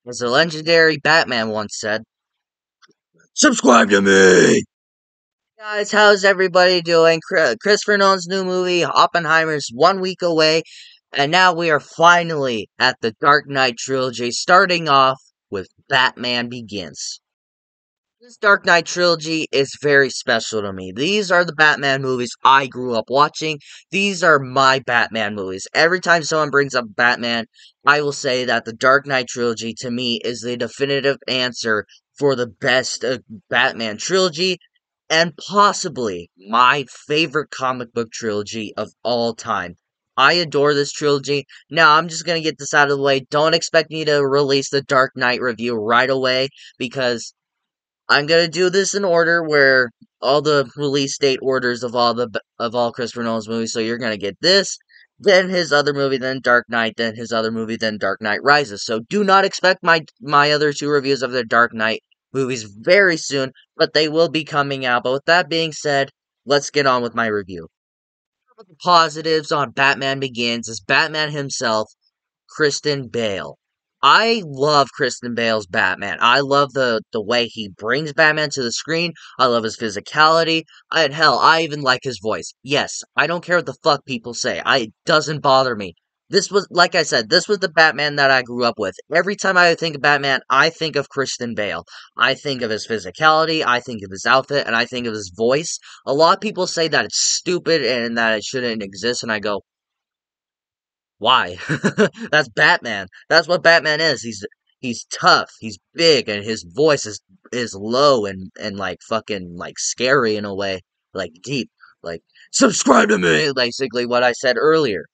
As the legendary Batman once said, subscribe to me! Guys, how's everybody doing? Christopher Nolan's new movie, Oppenheimer's 1 week away, and now we are finally at the Dark Knight trilogy, starting off with Batman Begins. This Dark Knight trilogy is very special to me. These are the Batman movies I grew up watching. These are my Batman movies. Every time someone brings up Batman, I will say that the Dark Knight trilogy to me is the definitive answer for the best Batman trilogy and possibly my favorite comic book trilogy of all time. I adore this trilogy. Now, I'm just gonna get this out of the way. Don't expect me to release the Dark Knight review right away because I'm gonna do this in order where all the release date orders of all Christopher Nolan's movies. So you're gonna get this, then his other movie, then Dark Knight, then his other movie, then Dark Knight Rises. So do not expect my other two reviews of the Dark Knight movies very soon, but they will be coming out. But with that being said, let's get on with my review. The positives on Batman Begins is Batman himself, Kristen Bale. I love Kristen Bale's Batman. I love the way he brings Batman to the screen. I love his physicality. And hell, I even like his voice. Yes, I don't care what the fuck people say. It doesn't bother me. This was, like I said, this was the Batman that I grew up with. Every time I think of Batman, I think of Kristen Bale. I think of his physicality, I think of his outfit, and I think of his voice. A lot of people say that it's stupid and that it shouldn't exist, and I go, why? That's Batman. That's what Batman is. He's tough. He's big, and his voice is low and like fucking like scary in a way, like deep. Like subscribe to me. Basically, what I said earlier.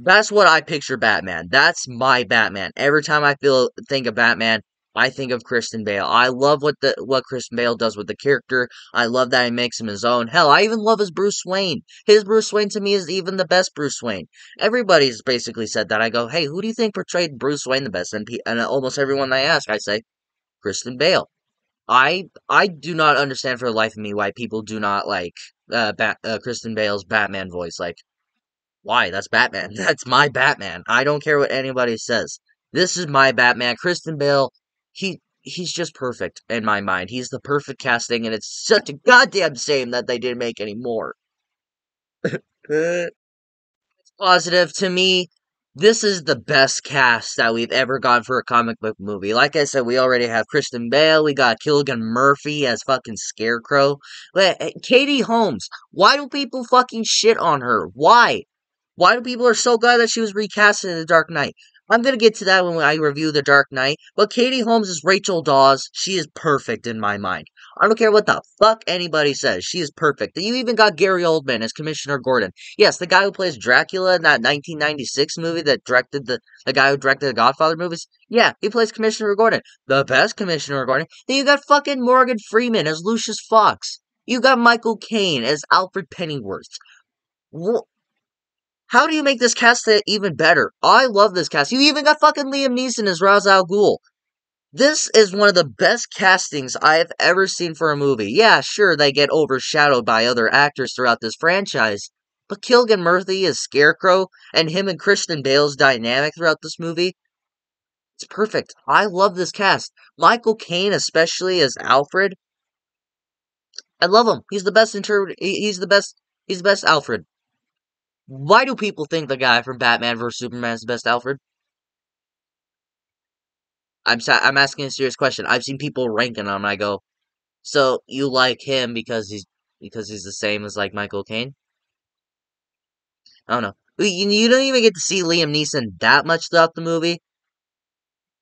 That's what I picture Batman. That's my Batman. Every time I think of Batman, I think of Kristen Bale. I love what Kristen Bale does with the character. I love that he makes him his own. Hell, I even love his Bruce Wayne. His Bruce Wayne to me is even the best Bruce Wayne. Everybody's basically said that. I go, hey, who do you think portrayed Bruce Wayne the best? And almost everyone I ask, I say Kristen Bale. I do not understand for the life of me why people do not like Kristen Bale's Batman voice. Like, why? That's Batman. That's my Batman. I don't care what anybody says. This is my Batman. Kristen Bale, he's just perfect in my mind. He's the perfect casting, and it's such a goddamn shame that they didn't make any more. It's positive to me. This is the best cast that we've ever gotten for a comic book movie. Like I said, we already have Kristen Bale. We got Cillian Murphy as fucking Scarecrow. Katie Holmes. Why do people fucking shit on her? Why? Why do people are so glad that she was recasted in The Dark Knight? I'm gonna get to that when I review The Dark Knight, but Katie Holmes is Rachel Dawes. She is perfect in my mind. I don't care what the fuck anybody says. She is perfect. You even got Gary Oldman as Commissioner Gordon. Yes, the guy who plays Dracula in that 1996 movie that directed the guy who directed the Godfather movies. Yeah, he plays Commissioner Gordon. The best Commissioner Gordon. Then you got fucking Morgan Freeman as Lucius Fox. You got Michael Caine as Alfred Pennyworth. How do you make this cast even better? I love this cast. You even got fucking Liam Neeson as Ra's al Ghul. This is one of the best castings I have ever seen for a movie. Yeah, sure, they get overshadowed by other actors throughout this franchise, but Cillian Murphy as Scarecrow, and him and Kristen Bale's dynamic throughout this movie, it's perfect. I love this cast. Michael Caine, especially as Alfred, I love him. He's the best he's the best. He's the best Alfred. Why do people think the guy from Batman vs Superman is the best Alfred? I'm asking a serious question. I've seen people ranking him, and I go, so you like him because he's the same as like Michael Caine? I don't know. You don't even get to see Liam Neeson that much throughout the movie.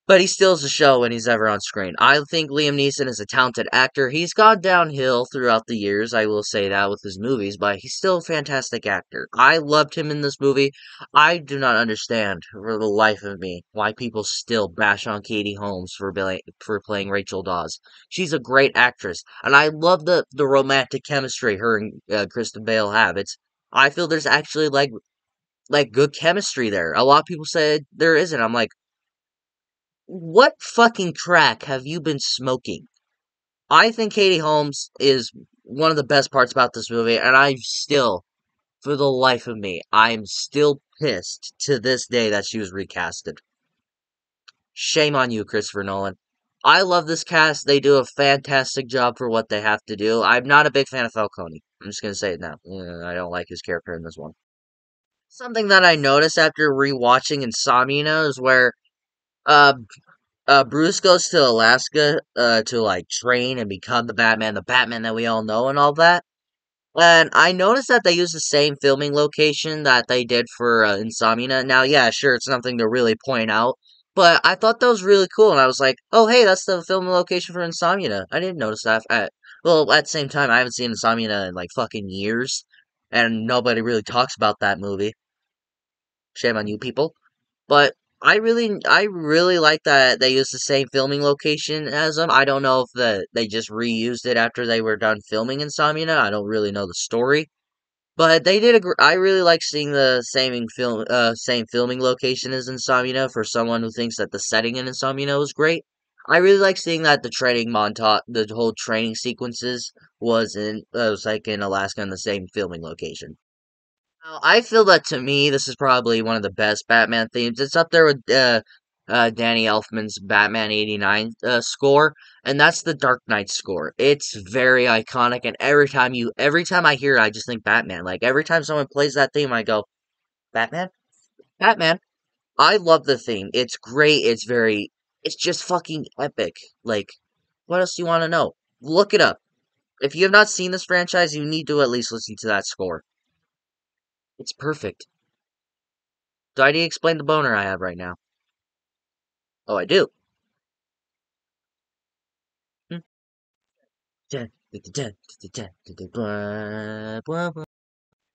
But he steals the show when he's ever on screen. I think Liam Neeson is a talented actor. He's gone downhill throughout the years, I will say that with his movies, but he's still a fantastic actor. I loved him in this movie. I do not understand, for the life of me, why people still bash on Katie Holmes for playing Rachel Dawes. She's a great actress, and I love the romantic chemistry her and Kristen Bale have. I feel there's actually like good chemistry there. A lot of people say there isn't. I'm like, what fucking crack have you been smoking? I think Katie Holmes is one of the best parts about this movie, and for the life of me, I'm still pissed to this day that she was recasted. Shame on you, Christopher Nolan. I love this cast. They do a fantastic job for what they have to do. I'm not a big fan of Falcone. I'm just gonna say it now. I don't like his character in this one. Something that I noticed after rewatching Insomnia is where uh Bruce goes to Alaska to like train and become the Batman that we all know and all that. And I noticed that they use the same filming location that they did for Insomnia. Now, yeah, sure, it's nothing to really point out, but I thought that was really cool, and I was like, oh, hey, that's the filming location for Insomnia. I didn't notice that. Well, at the same time, I haven't seen Insomnia in like fucking years, and nobody really talks about that movie. Shame on you people. But I really like that they used the same filming location as them. I don't know if they just reused it after they were done filming Insomnia. I don't really know the story, but they did. I really like seeing the same filming location as Insomnia for someone who thinks that the setting in Insomnia was great. I really like seeing that the training montage, the whole training sequences was like in Alaska in the same filming location. Now, I feel that to me, this is probably one of the best Batman themes. It's up there with Danny Elfman's Batman '89 score, and that's the Dark Knight score. It's very iconic, and every time I hear it, I just think Batman. Like every time someone plays that theme, I go, Batman, Batman. I love the theme. It's great. It's just fucking epic. Like, what else do you want to know? Look it up. If you have not seen this franchise, you need to at least listen to that score. It's perfect. Do I need to explain the boner I have right now? Oh, I do. Hmm.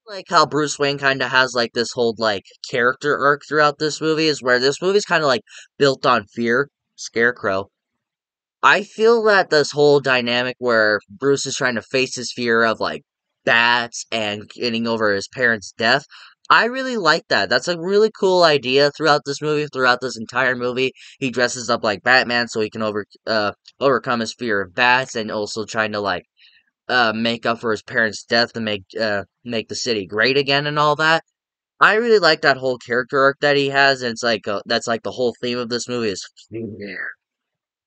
Like how Bruce Wayne kind of has like this whole like character arc throughout this movie is where this movie's kind of like built on fear. Scarecrow. I feel that this whole dynamic where Bruce is trying to face his fear of like bats and getting over his parents' death, I really like that. That's a really cool idea throughout this movie, throughout this entire movie. He dresses up like Batman so he can overcome his fear of bats and also trying to like make up for his parents' death and make the city great again and all that. I really like that whole character arc that he has, and it's like that's like the whole theme of this movie is fear.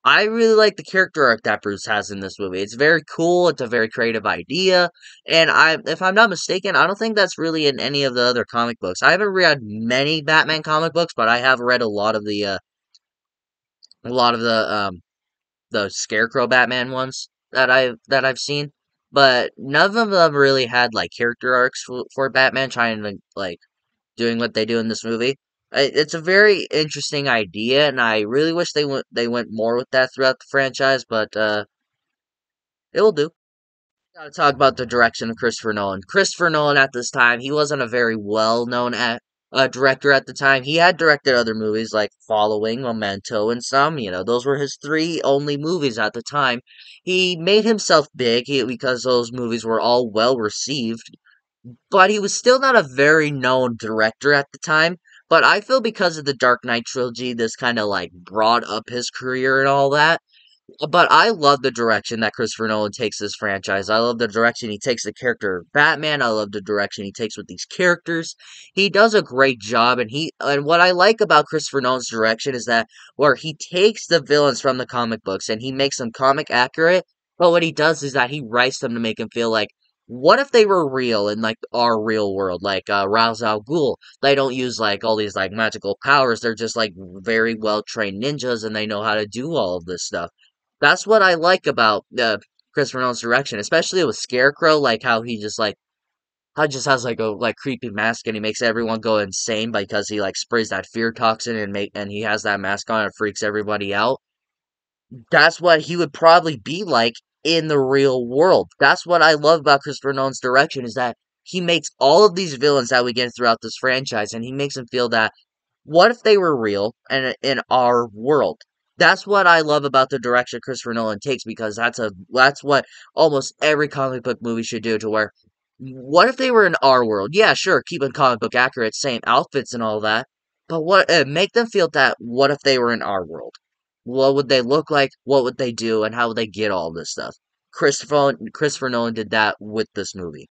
I really like the character arc that Bruce has in this movie. It's very cool. It's a very creative idea, and if I'm not mistaken, I don't think that's really in any of the other comic books. I haven't read many Batman comic books, but I have read a lot of the Scarecrow Batman ones that I've seen. But none of them really had like character arcs for Batman trying to like doing what they do in this movie. It's a very interesting idea, and I really wish they went more with that throughout the franchise. But it will do. Gotta talk about the direction of Christopher Nolan. Christopher Nolan at this time, he wasn't a very well known director at the time. He had directed other movies like Following, Memento, and some. Those were his three only movies at the time. He made himself big because those movies were all well received, but he was still not a very known director at the time. But I feel because of the Dark Knight trilogy, this kind of like brought up his career and all that. But I love the direction that Christopher Nolan takes this franchise. I love the direction he takes the character of Batman. I love the direction he takes with these characters. He does a great job, and what I like about Christopher Nolan's direction is that where he takes the villains from the comic books and he makes them comic accurate. But what he does is that he writes them to make them feel like, what if they were real in like our real world, like Ra's al Ghul? They don't use like all these like magical powers. They're just like very well trained ninjas, and they know how to do all of this stuff. That's what I like about Christopher Nolan's direction, especially with Scarecrow, like how he just like how he just has like a like creepy mask and he makes everyone go insane because he like sprays that fear toxin and he has that mask on and freaks everybody out. That's what he would probably be like in the real world. That's what I love about Christopher Nolan's direction is that he makes all of these villains that we get throughout this franchise and he makes them feel that what if they were real and in our world? That's what I love about the direction Christopher Nolan takes because that's what almost every comic book movie should do to where what if they were in our world? Yeah, sure, keep it comic book accurate, same outfits and all that. But what make them feel that what if they were in our world? What would they look like? What would they do? And how would they get all this stuff? Christopher Nolan did that with this movie.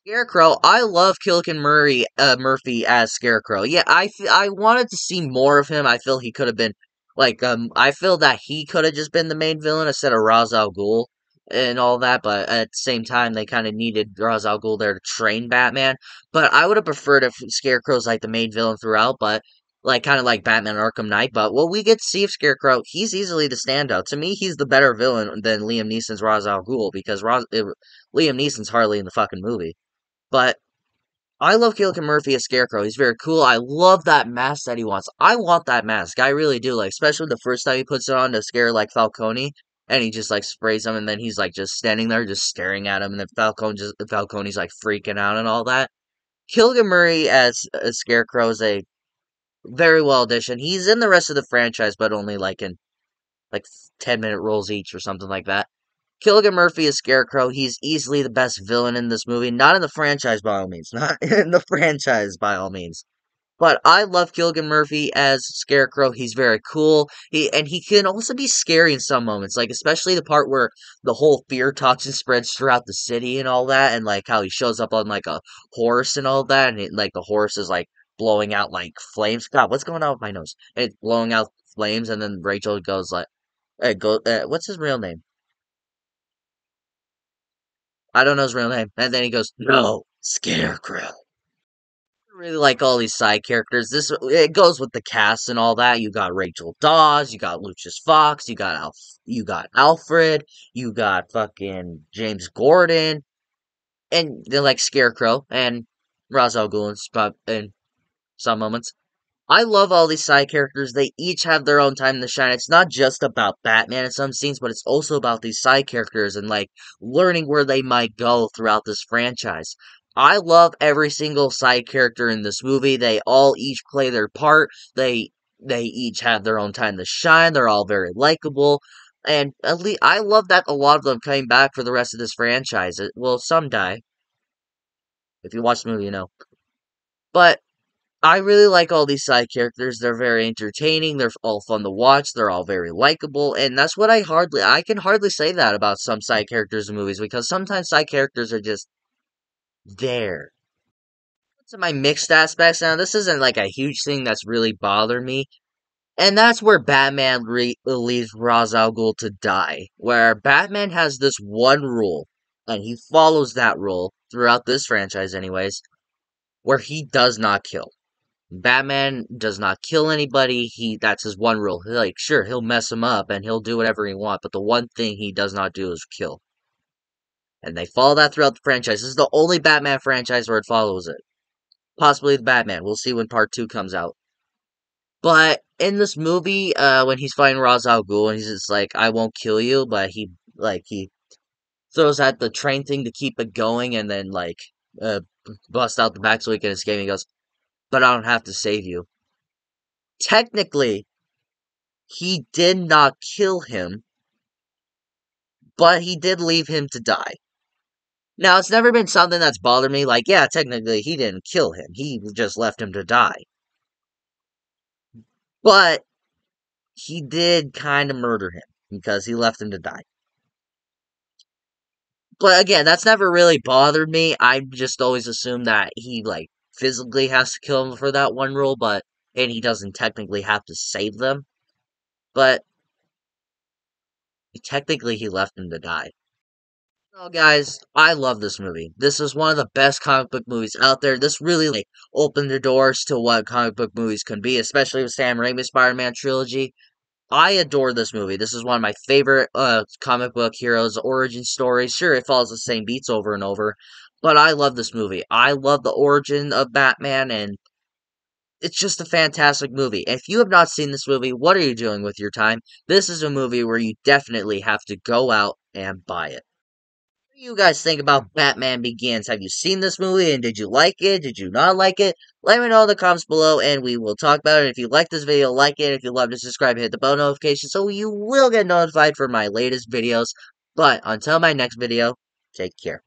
Scarecrow, I love Murphy as Scarecrow. Yeah, I wanted to see more of him. I feel he could have been I feel that he could have just been the main villain instead of Ra's al Ghul and all that, but at the same time, they kind of needed Ra's al Ghul there to train Batman. But I would have preferred if Scarecrow's like the main villain throughout, but like kind of like Batman Arkham Knight. But what we get to see of Scarecrow, he's easily the standout. To me, he's the better villain than Liam Neeson's Ra's al Ghul because Liam Neeson's hardly in the fucking movie. But I love Cillian Murphy as Scarecrow. He's very cool. I love that mask that he wants. I want that mask. I really do. Like, especially the first time he puts it on to scare, like, Falcone. And he just, like, sprays him. And then he's, like, just standing there, just staring at him. And then Falcone's, like, freaking out and all that. Cillian Murray as Scarecrow is a very well addition. He's in the rest of the franchise, but only, like, in, like, 10-minute roles each or something like that. Cillian Murphy is Scarecrow. He's easily the best villain in this movie. Not in the franchise, by all means. Not in the franchise, by all means. But I love Cillian Murphy as Scarecrow. He's very cool. He can also be scary in some moments, like especially the part where the whole fear toxin spreads throughout the city and all that, and like how he shows up on like a horse and all that, and like the horse is like blowing out like flames. God, what's going on with my nose? It's blowing out flames, and then Rachel goes like, what's his real name? I don't know his real name. And then he goes, no, Scarecrow. I really like all these side characters. It goes with the cast and all that. You got Rachel Dawes, you got Lucius Fox, you got Alfred, you got fucking James Gordon, and then like Scarecrow and Ra's al Ghul in some moments. I love all these side characters. They each have their own time to shine. It's not just about Batman in some scenes, but it's also about these side characters and like learning where they might go throughout this franchise. I love every single side character in this movie. They all each play their part. They each have their own time to shine. They're all very likable. And at least I love that a lot of them came back for the rest of this franchise. Well, some die. If you watch the movie, you know. But I really like all these side characters. They're very entertaining. They're all fun to watch. They're all very likable, and that's what I can hardly say that about some side characters in movies because sometimes side characters are just there. To my mixed aspects now, this isn't like a huge thing that's really bothered me, and that's where Batman leaves Ra's al Ghul to die. Where Batman has this one rule, and he follows that rule throughout this franchise, anyways, where he does not kill. Batman does not kill anybody. That's his one rule. Like, sure, he'll mess him up and he'll do whatever he wants, but the one thing he does not do is kill. And they follow that throughout the franchise. This is the only Batman franchise where it follows it. Possibly the Batman. We'll see when part 2 comes out. But in this movie, when he's fighting Ra's al Ghul and he's just like, I won't kill you, but he throws out the train thing to keep it going and then uh busts out the back so he can escape. He goes, but I don't have to save you. Technically, he did not kill him, but he did leave him to die. Now, it's never been something that's bothered me. Like, yeah, technically, he didn't kill him. He just left him to die. But he did kind of murder him because he left him to die. But again, that's never really bothered me. I just always assumed that he, like, physically has to kill him for that one rule, and he doesn't technically have to save them. But technically, he left him to die. Well, guys, I love this movie. This is one of the best comic book movies out there. This really opened the doors to what comic book movies can be, especially with Sam Raimi's Spider-Man trilogy. I adore this movie. This is one of my favorite comic book heroes' origin stories. Sure, it follows the same beats over and over, but I love this movie. I love the origin of Batman, and it's just a fantastic movie. If you have not seen this movie, what are you doing with your time? This is a movie where you definitely have to go out and buy it. What do you guys think about Batman Begins? Have you seen this movie and did you like it? Did you not like it? Let me know in the comments below and we will talk about it. If you like this video, like it. If you love to subscribe, hit the bell notification so you will get notified for my latest videos. But until my next video, take care.